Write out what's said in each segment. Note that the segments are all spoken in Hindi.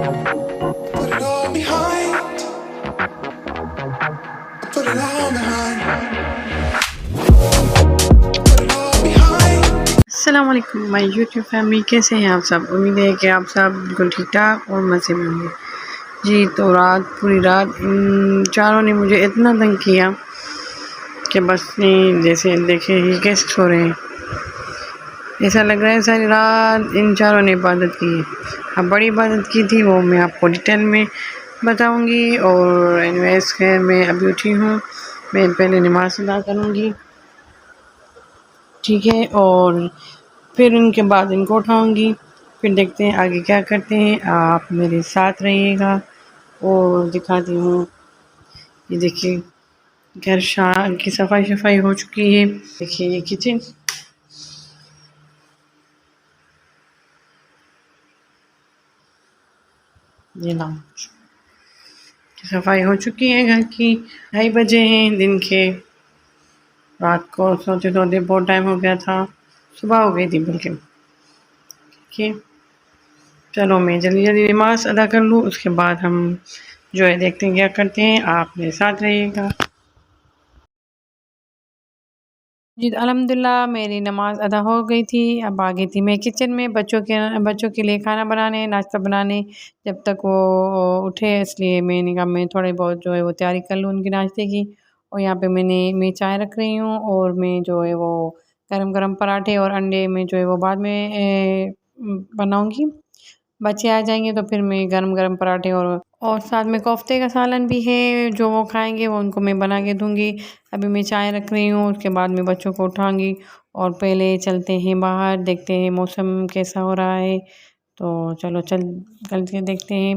Put it all behind. Put it all behind. Put it all behind. अस्सलाम वालेकुम माय यूट्यूब फैमिली, कैसे हैं आप सब। उम्मीद है कि आप सब बिल्कुल ठीक ठाक और मज़े में होंगे। जी, तो पूरी रात इन चारों ने मुझे इतना तंग किया कि बस नहीं, जैसे देखे ही गेस्ट सो रहे हैं, ऐसा लग रहा है सारी रात इन चारों ने इबादत की है। अब बड़ी इबादत की थी, वो मैं आपको डिटेल में बताऊंगी। और एनीवेज खैर, मैं अभी उठी हूँ, मैं पहले नमाज़ अदा करूँगी, ठीक है, और फिर उनके बाद इनको उठाऊंगी। फिर देखते हैं आगे क्या करते हैं। आप मेरे साथ रहिएगा और दिखाती हूँ। ये देखिए, घर शाम की सफाई हो चुकी है। देखिए ये किचन, ये लाउंज की सफाई हो चुकी है घर की। 2:30 बजे हैं दिन के। रात को सोते सोते बहुत टाइम हो गया था, सुबह हो गई थी बल्कि। ठीक है, चलो मैं जल्दी जल्दी नमाज अदा कर लूँ, उसके बाद हम जो है देखते हैं क्या करते हैं। आप मेरे साथ रहिएगा। जी, अल्हम्दुलिल्लाह मेरी नमाज़ अदा हो गई थी। अब आ गई थी मैं किचन में बच्चों के लिए खाना बनाने, नाश्ता बनाने। जब तक वो उठे, इसलिए मैंने कहा मैं थोड़ी बहुत जो है वो तैयारी कर लूँ उनके नाश्ते की। और यहाँ पे मैं चाय रख रही हूँ, और मैं जो है वो गरम-गरम पराठे और अंडे में जो है वो बाद में बनाऊँगी। बच्चे आ जाएँगे तो फिर मैं गरम-गरम पराठे और साथ में कोफ्ते का सालन भी है, जो वो खाएँगे वो उनको मैं बना के दूँगी। अभी मैं चाय रख रही हूँ, उसके बाद मैं बच्चों को उठाऊँगी और पहले चलते हैं बाहर, देखते हैं मौसम कैसा हो रहा है। तो चल के देखते हैं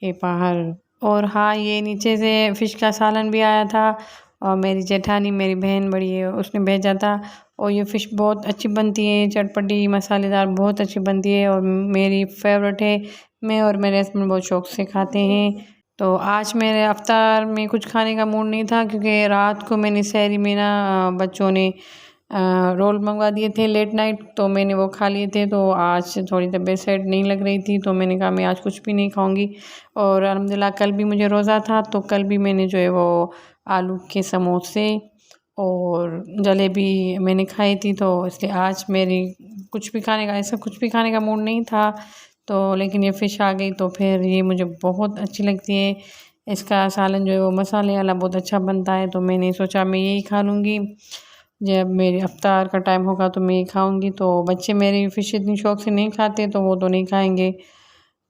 ये बाहर। और हाँ, ये नीचे से फ़िश का सालन भी आया था, और मेरी जेठानी, मेरी बहन बड़ी है, उसने भेजा था। और ये फ़िश बहुत अच्छी बनती है, चटपटी मसालेदार बहुत अच्छी बनती है और मेरी फ़ेवरेट है। मैं और मेरे हस्बैंड बहुत शौक़ से खाते हैं। तो आज मेरे इफ्तार में कुछ खाने का मूड नहीं था, क्योंकि रात को मैंने सहरी में ना बच्चों ने रोल मंगवा दिए थे लेट नाइट, तो मैंने वो खा लिए थे। तो आज थोड़ी तबीयत सेट नहीं लग रही थी, तो मैंने कहा मैं आज कुछ भी नहीं खाऊंगी। और अल्हम्दुलिल्लाह कल भी मुझे रोज़ा था, तो कल भी मैंने जो है वो आलू के समोसे और जलेबी मैंने खाई थी। तो इसलिए आज मेरी कुछ भी खाने का मूड नहीं था। तो लेकिन ये फ़िश आ गई, तो फिर ये मुझे बहुत अच्छी लगती है। इसका सालन जो है वो मसाले वाला बहुत अच्छा बनता है, तो मैंने सोचा मैं यही खा लूँगी। जब मेरे इफ्तार का टाइम होगा तो मैं ये खाऊँगी। तो बच्चे मेरी फ़िश इतनी शौक़ से नहीं खाते, तो वो तो नहीं खाएँगे।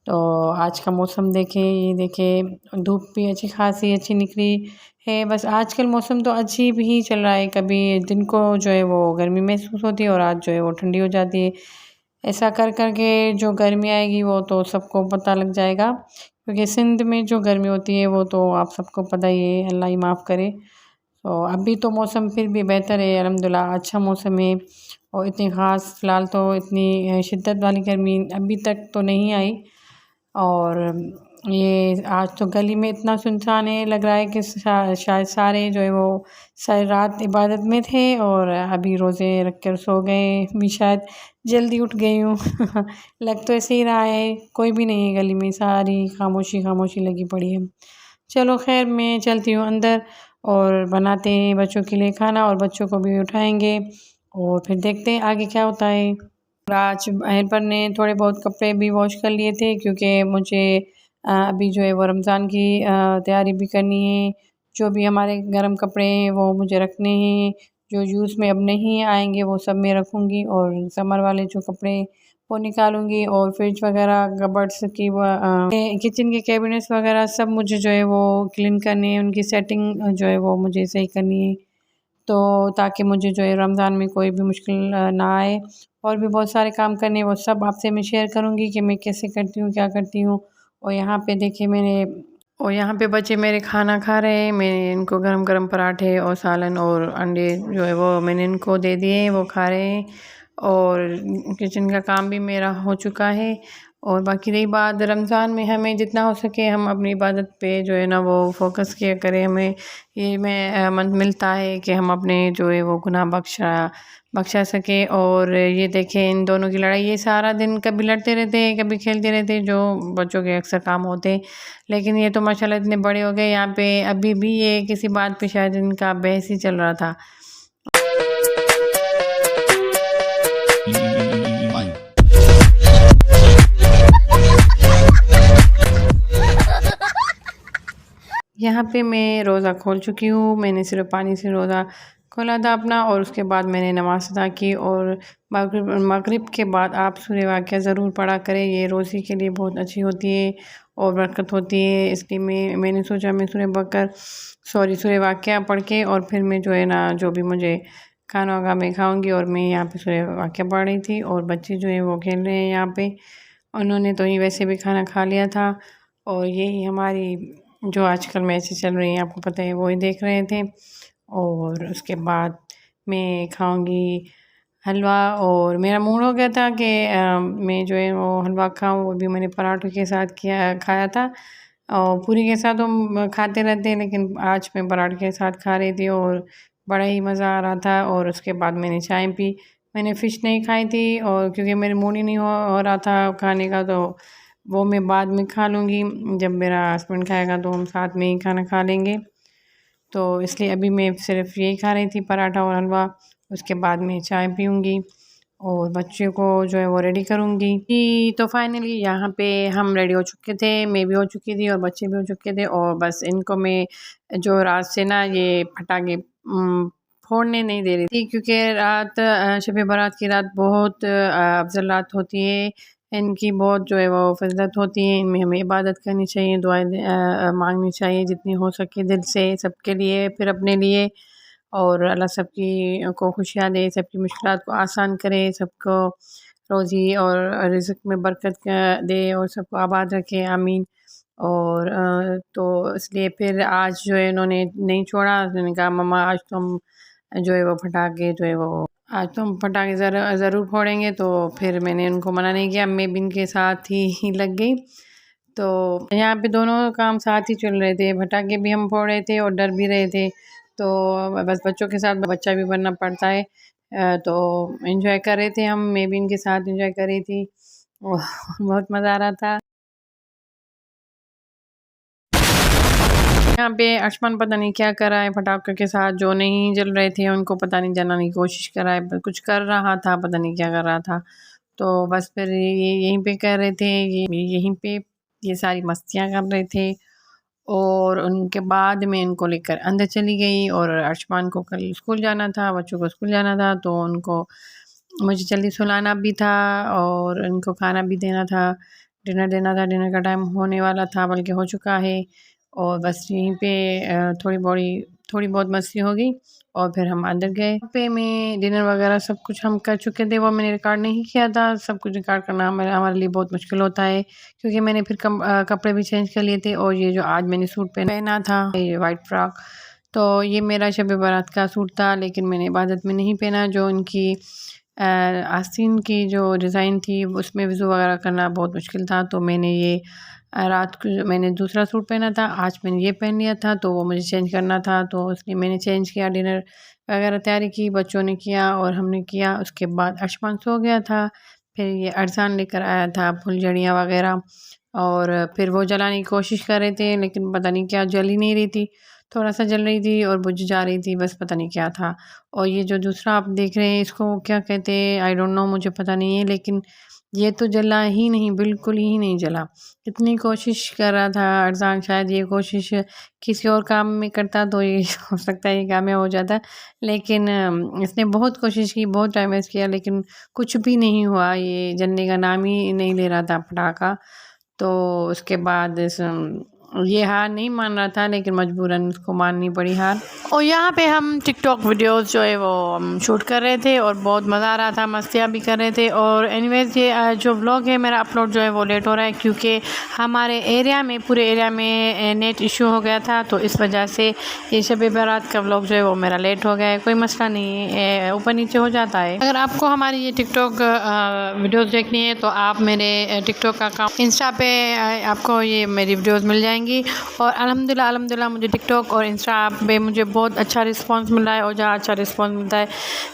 तो आज का मौसम देखें, ये देखें, धूप भी अच्छी खासी अच्छी निकली है। बस आजकल मौसम तो अजीब ही चल रहा है, कभी दिन को जो है वो गर्मी महसूस होती है और आज जो है वो ठंडी हो जाती है। ऐसा कर के जो गर्मी आएगी वो तो सबको पता लग जाएगा, क्योंकि सिंध में जो गर्मी होती है वो तो आप सबको पता ही है, अल्लाह ही माफ़ करे। तो अभी तो मौसम फिर भी बेहतर है, अल्हम्दुलिल्लाह अच्छा मौसम है। और इतनी ख़ास फ़िलहाल तो इतनी शिद्दत वाली गर्मी अभी तक तो नहीं आई। और ये आज तो गली में इतना सुनसान है, लग रहा है कि शायद सारे जो है वो सारी रात इबादत में थे और अभी रोज़े रख कर सो गए, भी शायद जल्दी उठ गई हूँ। लग तो ऐसे ही रहा है, कोई भी नहीं है गली में, सारी खामोशी लगी पड़ी है। चलो खैर, मैं चलती हूँ अंदर और बनाते हैं बच्चों के लिए खाना, और बच्चों को भी उठाएँगे और फिर देखते हैं आगे क्या होता है। आज हेल्पर ने थोड़े बहुत कपड़े भी वॉश कर लिए थे, क्योंकि मुझे अभी जो है वो रमज़ान की तैयारी भी करनी है। जो भी हमारे गर्म कपड़े हैं वो मुझे रखने हैं, जो यूज़ में अब नहीं आएँगे वो सब मैं रखूँगी, और समर वाले जो कपड़े वो निकालूँगी। और फ्रिज वगैरह, कबर्ड्स की किचन के कैबिनेट्स वगैरह सब मुझे जो है वो क्लीन करने हैं, उनकी सेटिंग जो है वो मुझे सही करनी है। तो ताकि मुझे जो है रमज़ान में कोई भी मुश्किल ना आए। और भी बहुत सारे काम करने हैं, वो सब आपसे मैं शेयर करूँगी कि मैं कैसे करती हूँ, क्या करती हूँ। और यहाँ पे देखिए यहाँ पे बच्चे मेरे खाना खा रहे हैं। मैंने इनको गरम-गरम पराठे और सालन और अंडे जो है वो मैंने इनको दे दिए हैं, वो खा रहे हैं। और किचन का काम भी मेरा हो चुका है। और बाकी रही बात रमज़ान में, हमें जितना हो सके हम अपनी इबादत पे जो है ना वो फ़ोकस किया करें। हमें ये में मन मिलता है कि हम अपने जो है वो गुनाह बख्शा सकें। और ये देखें इन दोनों की लड़ाई, ये सारा दिन कभी लड़ते रहते हैं कभी खेलते रहते हैं, जो बच्चों के अक्सर काम होते हैं। लेकिन ये तो माशाल्लाह इतने बड़े हो गए, यहाँ पे अभी भी ये किसी बात पे शायद इनका बहस ही चल रहा था। यहाँ पे मैं रोज़ा खोल चुकी हूँ। मैंने सिर्फ़ पानी से रोज़ा खोला था अपना, और उसके बाद मैंने नमाज़ अदा की। और मगरिब के बाद आप सूरह वाक़िया ज़रूर पढ़ा करें, ये रोज़े के लिए बहुत अच्छी होती है और बरकत होती है। इसलिए मैंने सोचा मैं सूरह वाक़िया पढ़ के और फिर मैं जो है ना जो भी मुझे खाना होगा मैं खाऊँगी। और मैं यहाँ पे सूरह वाक़िया पढ़ रही थी और बच्चे जो हैं वो खेल रहे हैं यहाँ पे। उन्होंने तो ही वैसे भी खाना खा लिया था, और यही हमारी जो आजकल मैचेस चल रही हैं आपको पता है वो ही देख रहे थे। और उसके बाद मैं खाऊंगी हलवा, और मेरा मूड हो गया था कि मैं जो है वो हलवा खाऊं। वो भी मैंने पराठों के साथ खाया था, और पूरी के साथ हम खाते रहते हैं, लेकिन आज मैं पराठे के साथ खा रही थी और बड़ा ही मज़ा आ रहा था। और उसके बाद मैंने चाय पी। मैंने फ़िश नहीं खाई थी, और क्योंकि मेरे मूड ही नहीं हो रहा था खाने का, तो वो मैं बाद में खा लूँगी। जब मेरा हस्बैंड खाएगा तो हम साथ में ही खाना खा लेंगे। तो इसलिए अभी मैं सिर्फ़ यही खा रही थी, पराठा और हलवा। उसके बाद मैं चाय पीऊँगी और बच्चे को जो है वो रेडी करूँगी। तो फाइनली यहाँ पे हम रेडी हो चुके थे, मैं भी हो चुकी थी और बच्चे भी हो चुके थे। और बस इनको मैं जो रात से ना ये पटाखे फोड़ने नहीं दे रही थी, क्योंकि रात शब बारात की रात बहुत अफ़ज़ल रात होती है। इनकी बहुत जो है वो फ़ज़ीलत होती है, इनमें हमें इबादत करनी चाहिए, दुआएँ मांगनी चाहिए जितनी हो सके दिल से, सबके लिए फिर अपने लिए। और अल्लाह सबकी को खुशियाँ दे, सबकी मुश्किलात को आसान करे, सबको रोज़ी और रिज़्क़ में बरकत दे और सबको आबाद रखे, आमीन। और तो इसलिए फिर आज जो है इन्होंने नहीं छोड़ा। उन्होंने कहा मम्मा आज तो हम जो है वो पटाखे जो है वो आज तो हम पटाखे ज़रूर फोड़ेंगे। तो फिर मैंने उनको मना नहीं किया, मैं भी इनके साथ ही लग गई। तो यहाँ पे दोनों काम साथ ही चल रहे थे, पटाखे भी हम फोड़ रहे थे और डर भी रहे थे। तो बस बच्चों के साथ बच्चा भी बनना पड़ता है। तो एंजॉय कर रहे थे हम, मैं भी इनके साथ एंजॉय कर रही थी और बहुत मज़ा आ रहा था। यहाँ पे आसमान पता नहीं क्या कर रहा है पटाखों के साथ, जो नहीं जल रहे थे उनको पता नहीं जलाने की कोशिश कर रहा है, पर कुछ कर रहा था, पता नहीं क्या कर रहा था। तो बस फिर ये यहीं पे कर रहे थे, ये यहीं पे ये सारी मस्तियाँ कर रहे थे। और उनके बाद मैं इनको लेकर अंदर चली गई, और अर्शमान को कल स्कूल जाना था, बच्चों को स्कूल जाना था, तो उनको मुझे जल्दी सुलाना भी था और उनको खाना भी देना था, डिनर देना था। डिनर का टाइम होने वाला था, बल्कि हो चुका है। और बस यहीं पे थोड़ी बहुत मस्ती हो गई और फिर हम अंदर गए। वहाँ पे मैं डिनर वगैरह सब कुछ हम कर चुके थे, वो मैंने रिकॉर्ड नहीं किया था। सब कुछ रिकॉर्ड करना हमारे लिए बहुत मुश्किल होता है, क्योंकि मैंने फिर कपड़े भी चेंज कर लिए थे। और ये जो आज मैंने सूट पहना था, ये वाइट फ्रॉक, तो ये मेरा शब बारात का सूट था, लेकिन मैंने इबादत में नहीं पहना। जो उनकी आस्तीन की जो डिज़ाइन थी उसमें वज़ू वगैरह करना बहुत मुश्किल था, तो मैंने ये रात को मैंने दूसरा सूट पहना था, आज मैंने ये पहन लिया था, तो वो मुझे चेंज करना था, तो इसलिए मैंने चेंज किया। डिनर वगैरह तैयारी की, बच्चों ने किया और हमने किया। उसके बाद अर्शमान सो गया था। फिर ये अरसान लेकर आया था फुलझड़ियाँ वगैरह, और फिर वो जलाने की कोशिश कर रहे थे, लेकिन पता नहीं क्या जल ही नहीं रही थी। थोड़ा-सा जल रही थी और बुझ जा रही थी, बस पता नहीं क्या था। और ये जो दूसरा आप देख रहे हैं इसको क्या कहते हैं, आई डोंट नो, मुझे पता नहीं है, लेकिन ये तो जला ही नहीं, बिल्कुल ही नहीं जला। इतनी कोशिश कर रहा था अरसान, शायद ये कोशिश किसी और काम में करता तो ये हो सकता है ये कामयाब हो जाता, लेकिन इसने बहुत कोशिश की, बहुत टाइम वेस्ट किया, लेकिन कुछ भी नहीं हुआ। ये जलने का नाम ही नहीं ले रहा था पटाखा। तो उसके बाद ये हार नहीं मान रहा था, लेकिन मजबूरन उसको माननी पड़ी हार। और यहाँ पे हम टिकटॉक वीडियोस जो है वो हम शूट कर रहे थे और बहुत मज़ा आ रहा था, मस्तियाँ भी कर रहे थे। और एनीवेज ये जो व्लॉग है मेरा अपलोड जो है वो लेट हो रहा है, क्योंकि हमारे एरिया में, पूरे एरिया में नेट इशू हो गया था, तो इस वजह से ये शब बारात का व्लॉग जो है वो मेरा लेट हो गया है। कोई मसला नहीं है, ऊपर नीचे हो जाता है। अगर आपको हमारी ये टिकटॉक वीडियोज़ देखनी है तो आप मेरे टिकटॉक का अकाउंट, इंस्टा पे आपको ये मेरी वीडियोज़ मिल जाएंगी। और अल्हम्दुलिल्लाह मुझे टिकटॉक और इंस्टा पे मुझे बहुत अच्छा रिस्पांस मिल रहा है। और जहाँ अच्छा रिस्पांस मिलता है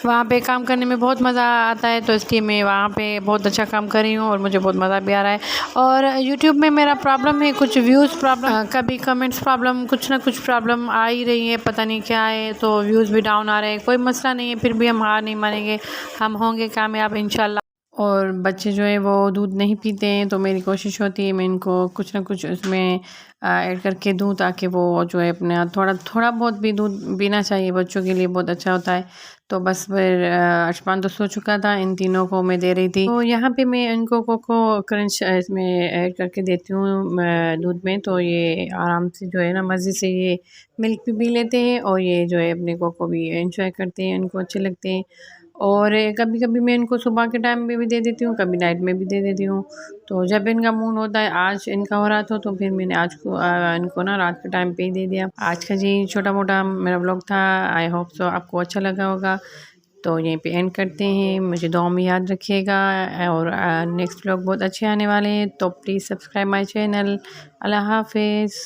वहाँ पे काम करने में बहुत मज़ा आता है, तो इसलिए मैं वहाँ पे बहुत अच्छा काम कर रही हूँ और मुझे बहुत मज़ा भी आ रहा है। और यूट्यूब में मेरा प्रॉब्लम है, कुछ व्यूज़ प्रॉब्लम, कभी कमेंट्स प्रॉब्लम, कुछ ना कुछ प्रॉब्लम आ ही रही है, पता नहीं क्या है, तो व्यूज़ भी डाउन आ रहे हैं। कोई मसला नहीं है, फिर भी हम हार नहीं मानेंगे, हम होंगे कामयाब इंशाल्लाह। और बच्चे जो है वो दूध नहीं पीते हैं, तो मेरी कोशिश होती है मैं इनको कुछ ना कुछ उसमें ऐड करके दूँ, ताकि वो जो है अपने आप थोड़ा बहुत भी दूध पीना चाहिए, बच्चों के लिए बहुत अच्छा होता है। तो बस फिर अशमान तो सो चुका था, इन तीनों को मैं दे रही थी। तो यहाँ पे मैं इनको कोको क्रंच इसमें ऐड करके देती हूँ दूध में, तो ये आराम से जो है ना मज़े से ये मिल्क भी पी लेते हैं और ये जो है अपने कोको भी इंजॉय करते हैं, इनको अच्छे लगते हैं। और कभी कभी मैं इनको सुबह के टाइम में भी दे देती हूँ, कभी नाइट में भी दे देती हूँ। तो जब इनका मूड होता है, आज इनका हो रहा था तो फिर मैंने आज को इनको ना रात के टाइम पे ही दे दिया। आज का जी छोटा मोटा मेरा व्लॉग था, आई होप सो आपको अच्छा लगा होगा। तो यहीं पे एंड करते हैं, मुझे दुआ में याद रखिएगा। और नेक्स्ट व्लॉग बहुत अच्छे आने वाले हैं, तो प्लीज़ सब्सक्राइब माई चैनल। अल्लाह हाफिज़।